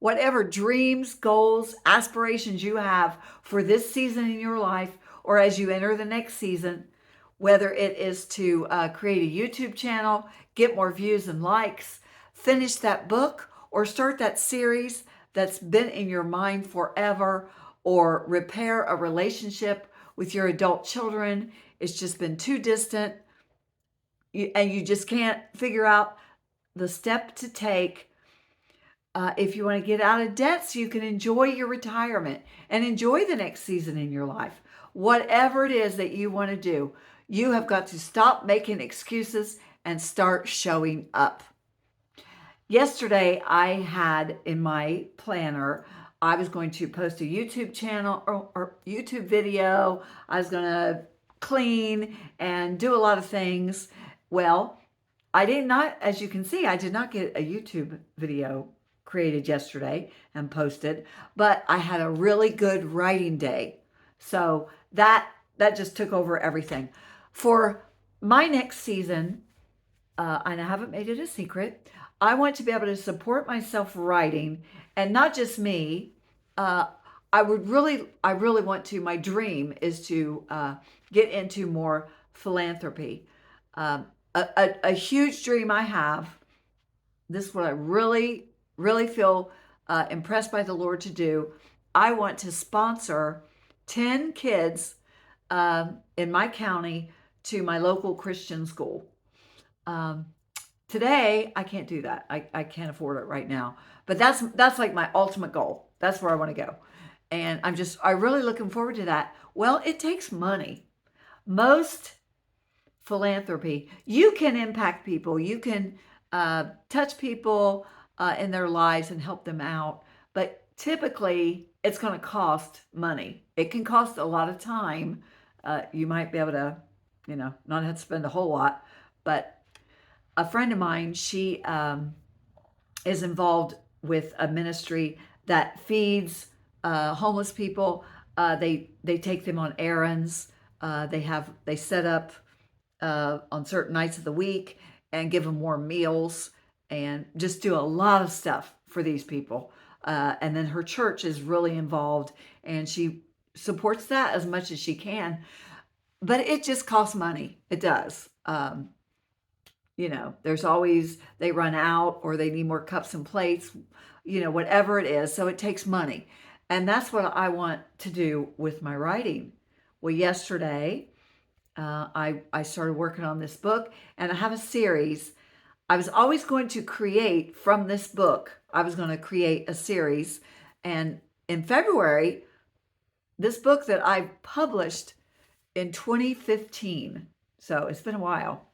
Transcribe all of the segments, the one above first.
whatever dreams, goals, aspirations you have for this season in your life, or as you enter the next season, whether it is to create a YouTube channel, get more views and likes, finish that book, or start that series that's been in your mind forever, or repair a relationship with your adult children. It's just been too distant, and you just can't figure out the step to take if you want to get out of debt so you can enjoy your retirement and enjoy the next season in your life. Whatever it is that you want to do, you have got to stop making excuses and start showing up. Yesterday, I had in my planner, I was going to post a YouTube channel or YouTube video. I was going to clean and do a lot of things. Well, I did not, as you can see, I did not get a YouTube video created yesterday and posted, but I had a really good writing day. So that just took over everything. For my next season, and I haven't made it a secret, I want to be able to support myself writing, and not just me. I really want to. My dream is to get into more philanthropy. A huge dream I have. This is what I really feel impressed by the Lord to do. I want to sponsor 10 kids in my county to my local Christian school. Today, I can't do that. I can't afford it right now. But that's like my ultimate goal. That's where I want to go. And I'm really looking forward to that. Well, it takes money. Most philanthropy, you can impact people. You can touch people in their lives and help them out. But typically, it's going to cost money. It can cost a lot of time. You might be able to, not have to spend a whole lot. But a friend of mine, she is involved with a ministry that feeds homeless people. They take them on errands. They set up on certain nights of the week and give them warm meals and just do a lot of stuff for these people. And then her church is really involved, and she supports that as much as she can. But it just costs money. It does. There's always, they run out or they need more cups and plates, whatever it is. So it takes money. And that's what I want to do with my writing. Well, yesterday, I started working on this book, and I have a series. I was always going to create from this book. I was going to create a series. And in February, this book that I published in 2015, so it's been a while.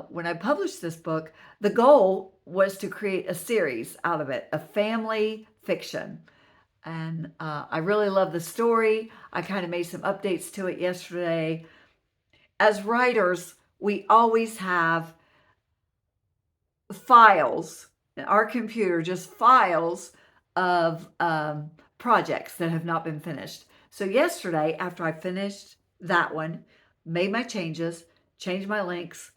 When I published this book, the goal was to create a series out of it, a family fiction. And I really love the story. I kind of made some updates to it yesterday. As writers, we always have files in our computer, just files of projects that have not been finished. So yesterday, after I finished that one, made my changes, changed my links,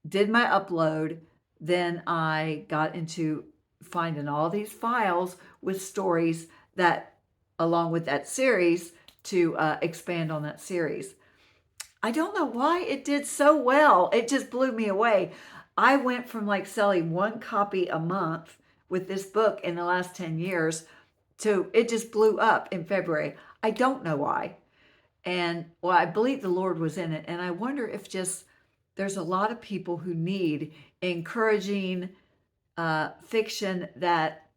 did my upload, then I got into finding all these files with stories that, along with that series, to expand on that series. I don't know why it did so well. It just blew me away. I went from like selling one copy a month with this book in the last 10 years to it just blew up in February. I don't know why. And well, I believe the Lord was in it. And I wonder if just there's a lot of people who need encouraging fiction, that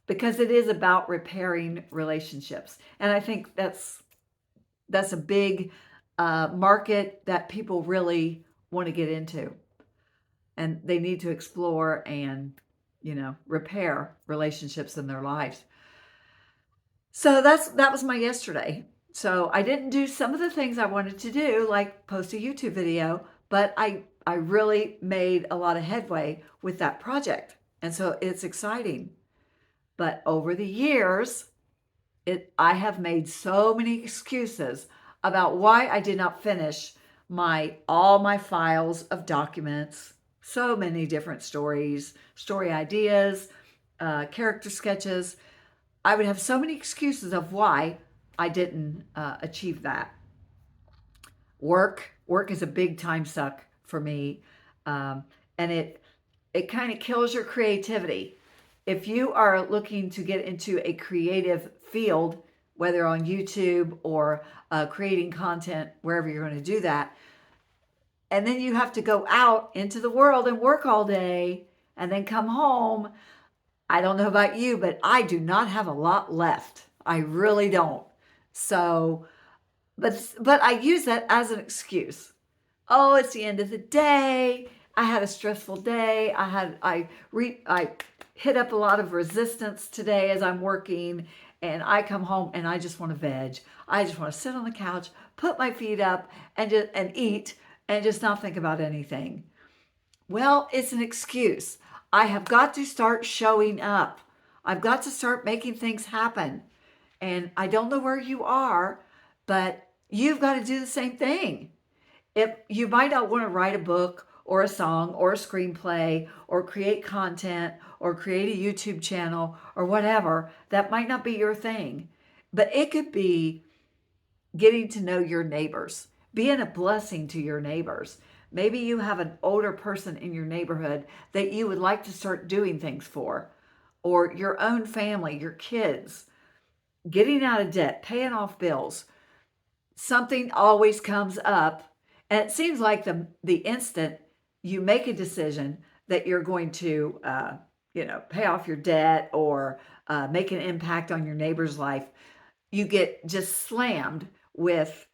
because it is about repairing relationships. And I think that's a big market that people really want to get into, and they need to explore and repair relationships in their lives. So that was my yesterday. So I didn't do some of the things I wanted to do, like post a YouTube video, but I really made a lot of headway with that project. And so it's exciting. But over the years, I have made so many excuses about why I did not finish all my files of documents, so many different stories, story ideas, character sketches. I would have so many excuses of why I didn't achieve that. Work is a big time suck for me, and it kind of kills your creativity. If you are looking to get into a creative field, whether on YouTube or creating content, wherever you're going to do that, and then you have to go out into the world and work all day and then come home. I don't know about you, but I do not have a lot left. I really don't. So, but I use that as an excuse. Oh, it's the end of the day. I had a stressful day. I hit up a lot of resistance today as I'm working, and I come home and I just want to veg. I just want to sit on the couch, put my feet up, and eat, and just not think about anything. Well, it's an excuse. I have got to start showing up. I've got to start making things happen. And I don't know where you are, but you've got to do the same thing. If you might not want to write a book or a song or a screenplay or create content or create a YouTube channel or whatever, that might not be your thing. But it could be getting to know your neighbors, being a blessing to your neighbors. Maybe you have an older person in your neighborhood that you would like to start doing things for, or your own family, your kids, getting out of debt, paying off bills. Something always comes up, and it seems like the instant you make a decision that you're going to, pay off your debt or make an impact on your neighbor's life, you get just slammed with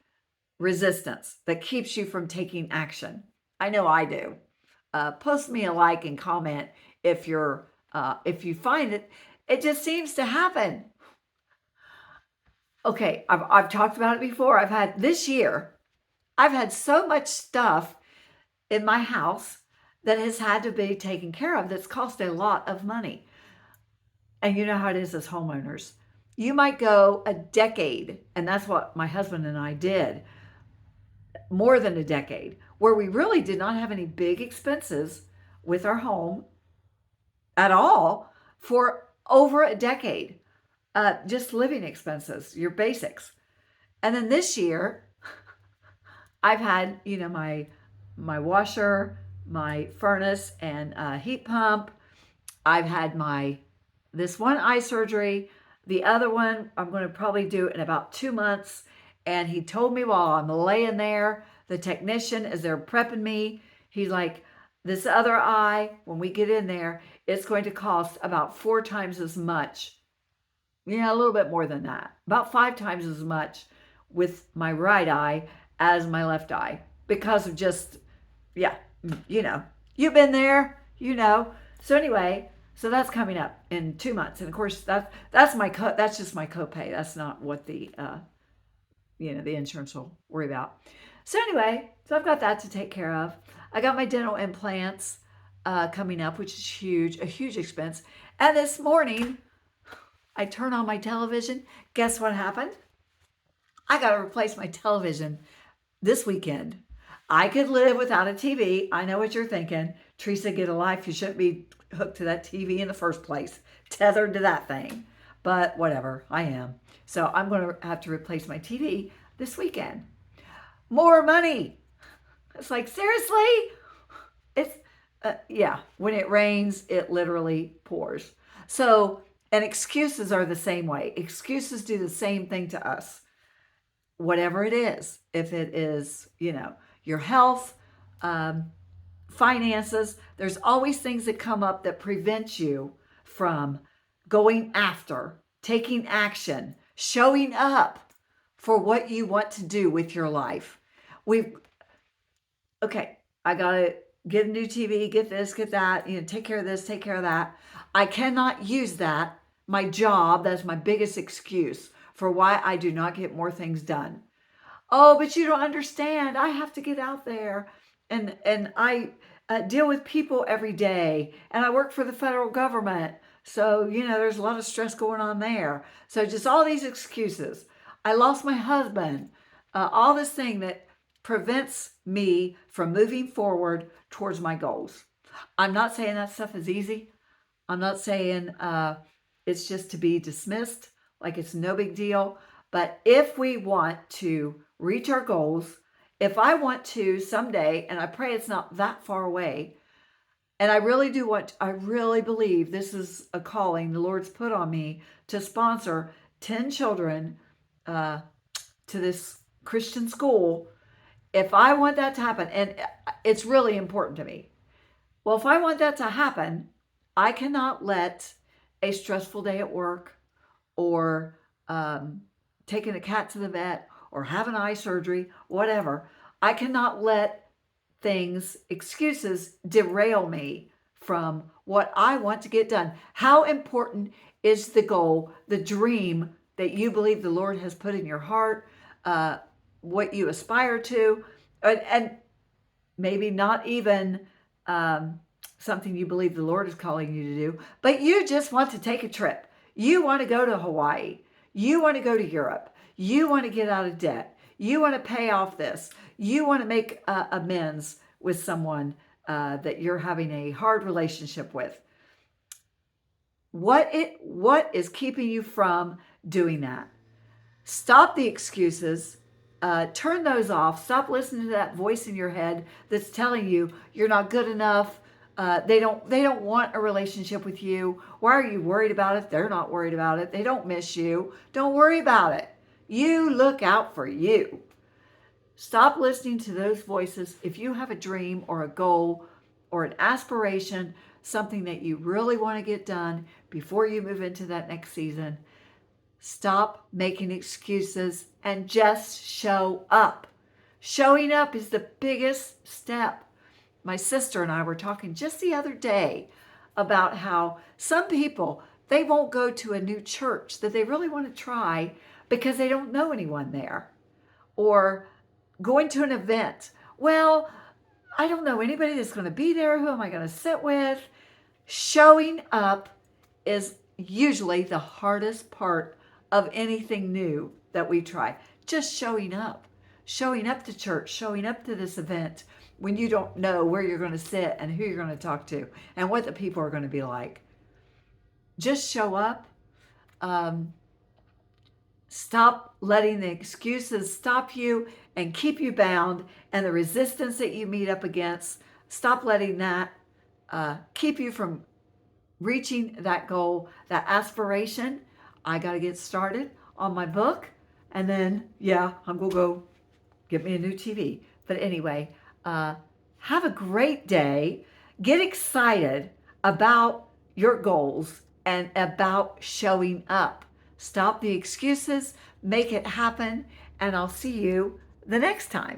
resistance that keeps you from taking action. I know I do. Post me a like and comment if you find it. It just seems to happen. Okay, I've talked about it before. This year, I've had so much stuff in my house that has had to be taken care of that's cost a lot of money. And you know how it is as homeowners. You might go a decade, and that's what my husband and I did, more than a decade, where we really did not have any big expenses with our home at all for over a decade. Just living expenses, your basics. And then this year, I've had, my washer, my furnace and heat pump. I've had this one eye surgery. The other one I'm going to probably do in about 2 months. And he told me while I'm laying there, the technician, as they're prepping me, he's like, this other eye, when we get in there, it's going to cost about 4 times as much. Yeah, a little bit more than that. About 5 times as much with my right eye as my left eye because of just, yeah, you've been there, So anyway, so that's coming up in 2 months. And of course, that's just my copay. That's not what the insurance will worry about. So anyway, so I've got that to take care of. I got my dental implants coming up, which is a huge expense. And this morning, I turn on my television. Guess what happened? I got to replace my television this weekend. I could live without a TV. I know what you're thinking. Teresa, get a life. You shouldn't be hooked to that TV in the first place, tethered to that thing. But whatever, I am. So I'm going to have to replace my TV this weekend. More money. It's like, seriously? It's, when it rains, it literally pours. So, and excuses are the same way. Excuses do the same thing to us. Whatever it is, if it is, your health, finances, there's always things that come up that prevent you from going after, taking action, showing up for what you want to do with your life. I got to get a new TV, get this, get that, take care of this, take care of that. I cannot use that, my job, that's my biggest excuse for why I do not get more things done. Oh, but you don't understand. I have to get out there and I deal with people every day and I work for the federal government. So, there's a lot of stress going on there. So just all these excuses. I lost my husband, all this thing that prevents me from moving forward towards my goals. I'm not saying that stuff is easy. I'm not saying it's just to be dismissed, like it's no big deal. But if we want to reach our goals, if I want to someday, and I pray it's not that far away, and I really do want, I really believe this is a calling the Lord's put on me to sponsor 10 children uh, to this Christian school. If I want that to happen, and it's really important to me. Well, if I want that to happen, I cannot let a stressful day at work, or taking a cat to the vet, or having eye surgery, whatever, I cannot let things, excuses, derail me from what I want to get done. How important is the goal, the dream that you believe the Lord has put in your heart, uh, what you aspire to, and maybe not even um, something you believe the Lord is calling you to do, but you just want to take a trip. You want to go to Hawaii. You want to go to Europe. You want to get out of debt. You want to pay off this. You want to make amends with someone that you're having a hard relationship with. What is keeping you from doing that? Stop the excuses. Turn those off. Stop listening to that voice in your head that's telling you you're not good enough. They don't want a relationship with you. Why are you worried about it? They're not worried about it. They don't miss you. Don't worry about it. You look out for you. Stop listening to those voices. If you have a dream or a goal or an aspiration, something that you really want to get done before you move into that next season, stop making excuses and just show up. Showing up is the biggest step. My sister and I were talking just the other day about how some people, they won't go to a new church that they really want to try because they don't know anyone there. Or going to an event. Well, I don't know anybody that's going to be there. Who am I going to sit with? Showing up is usually the hardest part of anything new that we try. Just showing up to church, showing up to this event when you don't know where you're going to sit and who you're going to talk to and what the people are going to be like. Just show up. Um, Stop letting the excuses stop you and keep you bound, and the resistance that you meet up against. Stop letting that keep you from reaching that goal, that aspiration. I got to get started on my book, and then, yeah, I'm going to go get me a new TV. But anyway, have a great day. Get excited about your goals and about showing up. Stop the excuses, make it happen, and I'll see you the next time.